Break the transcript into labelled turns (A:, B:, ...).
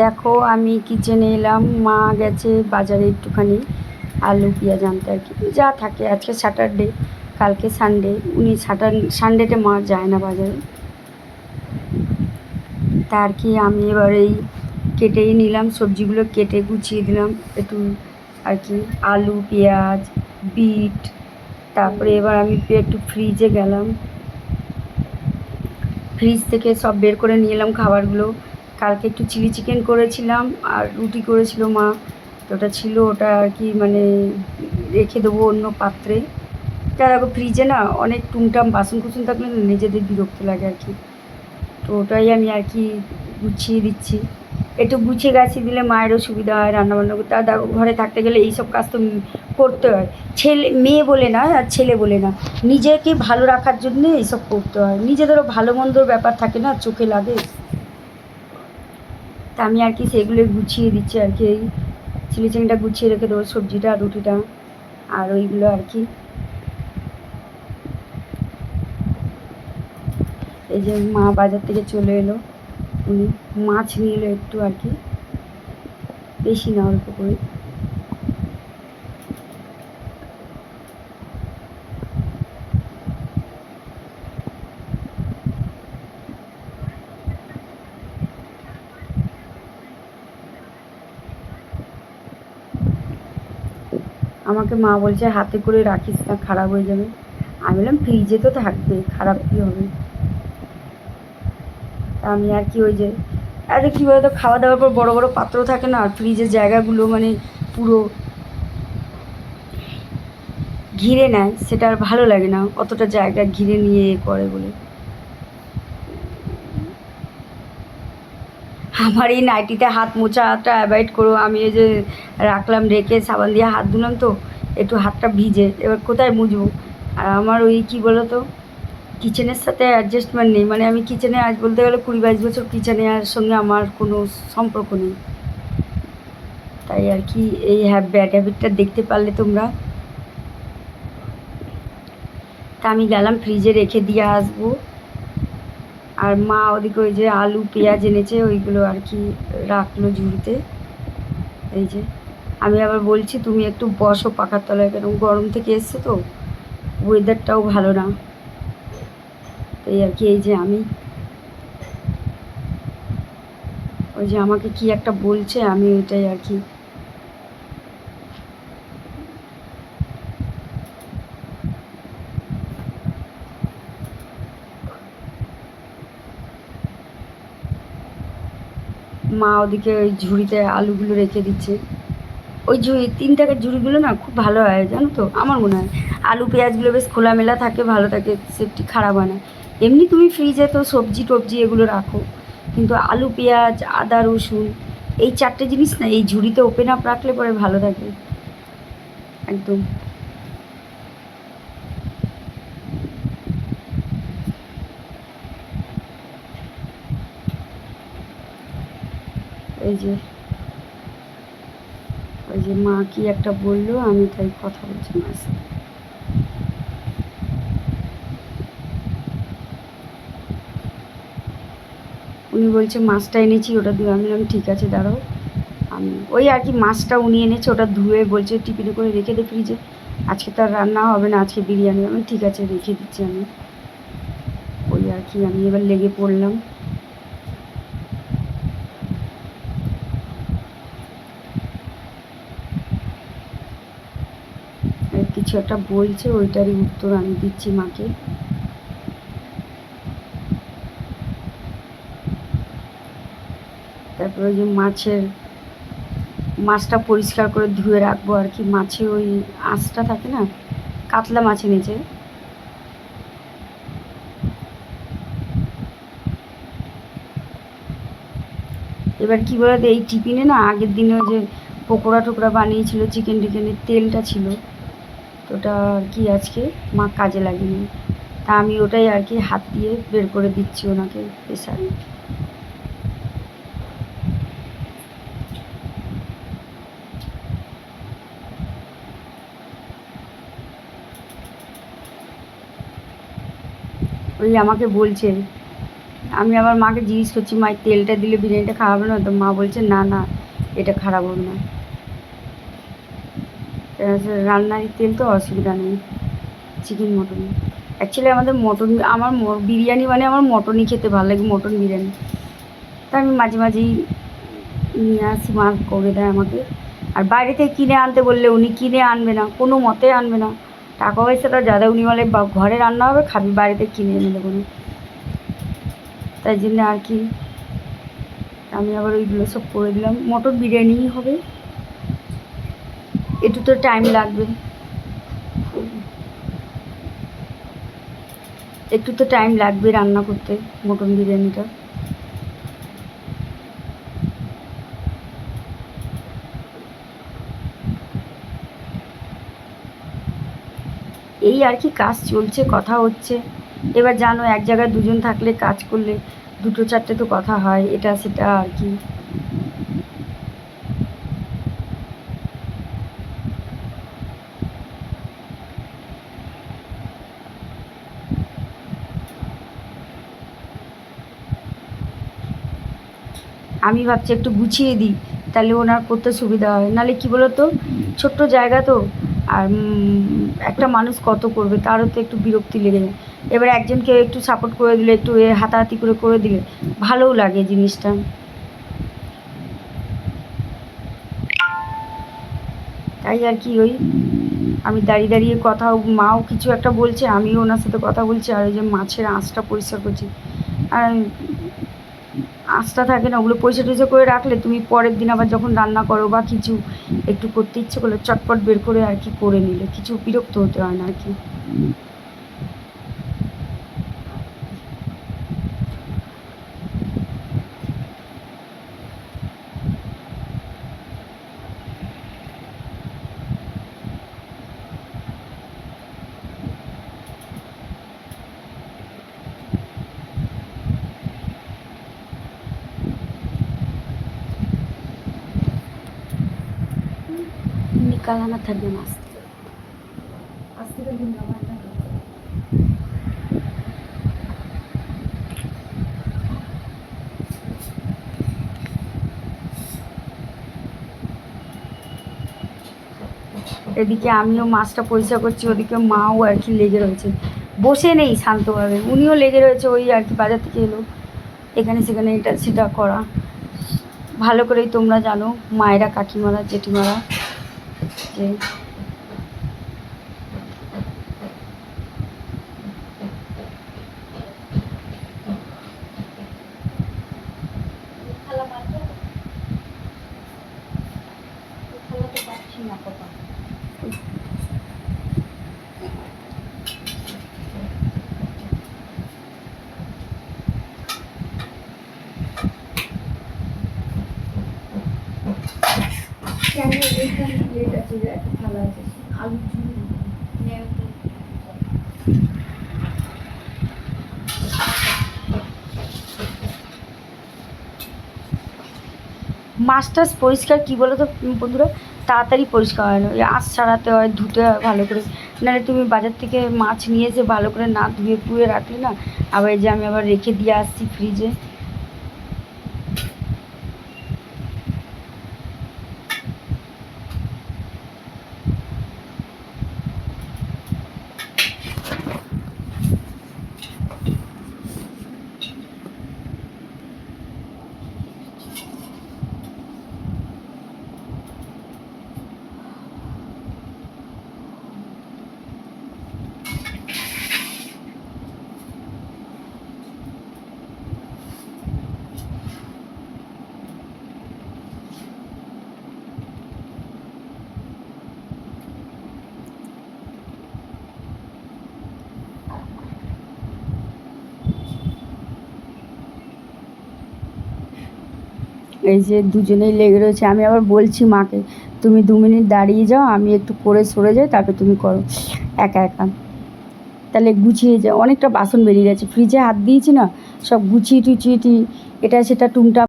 A: দেখো আমি কিচেনে এলাম, মা গেছে বাজারে একটুখানি আলু পেঁয়াজ আনতে আর কি, যা থাকে। আজকে স্যাটারডে, কালকে সানডে, উনি সানডেতে মা যায় না বাজারে। তা আর কি আমি এবার এই কেটেই নিলাম, সবজিগুলো কেটে গুছিয়ে দিলাম একটু আর কি, আলু পেঁয়াজ বিট। তারপরে এবার আমি একটু ফ্রিজে গেলাম, ফ্রিজ থেকে সব বের করে নিয়ে এলাম খাবারগুলো। কালকে একটু চিলি চিকেন করেছিলাম আর রুটি করেছিল মা, তো ওটা ছিল, ওটা আর কি মানে রেখে দেবো অন্য পাত্রে। তার আগে ফ্রিজে না অনেক টুংটাম বাসন কুসন থাকলে না নিজেদের বিরক্ত লাগে আর কি, তো ওটাই আমি আর কি গুছিয়ে দিচ্ছি। একটু গুছিয়ে গাছিয়ে দিলে মায়েরও সুবিধা হয় রান্নাবান্না করতে। আর দেখো ঘরে থাকতে গেলে এইসব কাজ তো করতে হয়, ছেলে মেয়ে বলে না আর ছেলে বলে না, নিজেকে ভালো রাখার জন্যে এইসব করতে হয়। নিজেদেরও ভালো মন্দর ব্যাপার থাকে না, চোখে লাগে। তা আমি আর কি সেগুলো গুছিয়ে দিচ্ছি আর কি, এই চিলি চিকেনটা গুছিয়ে রেখে দেবো, সবজিটা রুটিটা আর ওইগুলো আর কি। এই যে মা বাজার থেকে চলে এলো, উনি মাছ নিয়ে এলো একটু আর কি, বেশি না অল্প করে। আমাকে মা বলছে হাতে করে রাখিস না, খারাপ হয়ে যাবে। আমি বললাম ফ্রিজে তো থাকবে, খারাপ কী হবে। তা আমি আর কি ওই যে, আরে কী বলতো, খাওয়া দাওয়ার পর বড় বড় পাত্র থাকে না, ফ্রিজের জায়গাগুলো মানে পুরো ঘিরে নেয়, সেটা আর ভালো লাগে না, অতটা জায়গা ঘিরে নিয়ে করে বলে। আমার এই নাইটিতে হাত মোছাটা অ্যাভয়েড করো। আমি এই যে রাখলাম, রেখে সাবান দিয়ে হাত ধুলাম, তো একটু হাতটা ভিজে, এবার কোথায় মুছবো। আর আমার ওই কী বলো তো, কিচেনের সাথে অ্যাডজাস্টমেন্ট নেই, মানে আমি কিচেনে আজ বলতে গেলে 20-22 বছর কিচেনে আর সঙ্গে আমার কোনো সম্পর্ক নেই। তাই আর কি এই ব্যাড হ্যাবিটটা দেখতে পারলে তোমরা। তা আমি গেলাম ফ্রিজে রেখে দিয়ে আসবো। আর মা ওদিকে ওই যে আলু পেঁয়াজ এনেছে, ওইগুলো আর কি রাখলো ঝুড়িতে। এই যে আমি আবার বলছি তুমি একটু বসো পাখার তলায়, কেন গরম থেকে এসছো তো, ওয়েদারটাও ভালো না। এই আর কি, এই যে আমি ওই যে আমাকে কি একটা বলছে, আমি ওইটাই আর কি। মা ওদিকে ওই ঝুড়িতে আলুগুলো রেখে দিচ্ছে। ওই 3 টাকার ঝুড়িগুলো না খুব ভালো হয় জানো তো, আমার মনে হয় আলু পেঁয়াজগুলো বেশ খোলামেলা থাকে, ভালো থাকে, সেফটি খারাপ হয় না। এমনি তুমি ফ্রিজে তো সবজি টবজি এগুলো রাখো, কিন্তু আলু পেঁয়াজ আদা রসুন এই 4টে জিনিস না এই ঝুড়িতে ওপেন আপ রাখলে পরে ভালো থাকে একদম। এই যে ওই যে মা কি একটা বললো, আমি তাই কথা বলছি মার সাথে। উনি বলছে মাছটা এনেছি ওটা ধুয়ে, আমি বললাম ঠিক আছে দাঁড়াও। আমি ওই আর কি মাছটা উনি এনেছে, ওটা ধুয়ে বলছে টিফিনে করে রেখে দে ফ্রিজে, আজকে তো আর রান্না হবে না, আজকে বিরিয়ানি। আমি ঠিক আছে রেখে দিচ্ছি আমি। ওই আর কি আমি এবার লেগে পড়লাম। কিছু একটা বলছে, ওইটারই উত্তর আমি দিচ্ছি মাকে। তারপরে ওই যে মাছটা পরিষ্কার করে ধুয়ে রাখবো আর কি, মাছে ওই আঁশটা থাকে না, কাতলা মাছ এনেছে। এবার কী বলতো, এই টিফিনে না আগের দিনে ওই যে পকোড়া টোকরা বানিয়েছিল, চিকেন টিকেনের তেলটা ছিল, তো ওটা আর কি আজকে মা কাজে লাগেনি। তা আমি ওটাই আর কি হাত দিয়ে বের করে দিচ্ছি ওনাকে প্রেশারে। ওই আমাকে বলছে, আমি আবার মাকে জিজ্ঞেস করছি, মা তেলটা দিলে বিরিয়ানিটা খারাপ হবে না তো? মা বলছে না না, এটা খারাপ হবে না, রান্নার তেল তো অসুবিধা নেই। চিকেন মটন অ্যাকচুয়ালি আমাদের মটন, আমার বিরিয়ানি মানে আমার মটনই খেতে ভালো লাগে, মটন বিরিয়ানি। তা আমি মাঝে মাঝেই নিয়ে আসি, মা করে দেয় আমাকে। আর বাইরে থেকে কিনে আনতে বললে উনি কিনে আনবে না, কোনো মতে আনবে না, টাকা পয়সাটা যাদের, উনি বলে ঘরে রান্না হবে খাবি, বাড়িতে কিনে এনে দেবো না। তাই জন্য আর কি আমি আবার ওইগুলো সব করে দিলাম, মটন বিরিয়ানিই হবে। একটু তো টাইম লাগবে, একটু তো টাইম লাগবে রান্না করতে মটন বিরিয়ানিটা। এই আর কি কাজ চলছে, কথা হচ্ছে। এবার জানো এক জায়গায় দুজন থাকলে কাজ করলে দুটো চারটে তো কথা হয়, এটা সেটা আর কি। আমি ভাবছি একটু গুছিয়ে দিই, তাহলে ওনার করতে সুবিধা হয়। নাহলে কী বলো তো, ছোট্ট জায়গা তো, আর একটা মানুষ কত করবে, তারও তো একটু বিরক্তি লেগে যায়। এবার একজনকে একটু সাপোর্ট করে দিলে, একটু হাতাহাতি করে করে দিলে ভালোও লাগে জিনিসটা। তাই আর কি, ওই আমি দাঁড়িয়ে দাঁড়িয়ে কথা, মাও কিছু একটা বলছে, আমিও ওনার সাথে কথা বলছি, আর ওই যে মাছের আঁশটা পরিষ্কার করছি। আর আঁশটা থাকে না, ওগুলো পরিষ্কার টরিষ্কার করে রাখলে তুমি পরের দিন আবার যখন রান্না করো বা কিছু একটু করতে ইচ্ছে করলে চটপট বের করে আর কি করে নিলে কিছু বিরক্ত হতে হয় না আর কি। নিকালানা থাকবে না, আস্তে আস্তে এদিকে আমিও মাছটা পরিষ্কার করছি, ওদিকে মাও আর কি লেগে রয়েছে, বসে নেই শান্তভাবে, উনিও লেগে রয়েছে ওই আর কি, বাজার থেকে এলো, এখানে সেখানে এটা সেটা করা। ভালো করেই তোমরা জানো মায়েরা, কাকিমারা, জেঠিমারা, যে প্লেট আছে, একটা থালা আছে, আলু মাছ টাছ পরিষ্কার কী বলো তো বন্ধুরা, তাড়াতাড়ি পরিষ্কার হয় না, ওই আঁশ ছাড়াতে হয়, ধুতে হয় ভালো করে। নাহলে তুমি বাজার থেকে মাছ নিয়ে এসে ভালো করে না ধুয়ে পুয়ে রাখলে না, আবার এই যে আমি আবার রেখে দিয়ে আসছি ফ্রিজে। এই যে দুজনেই লেগে রয়েছে, আমি আবার বলছি মাকে তুমি 2 মিনিট দাঁড়িয়ে যাও, আমি একটু করে সরে যাই, তারপরে তুমি করো একা একা, তাহলে গুছিয়ে যায়। অনেকটা বাসন বেরিয়ে গেছে, ফ্রিজে হাত দিয়েছি না, সব গুছিয়ে টুচিয়ে এটা সেটা টুংটা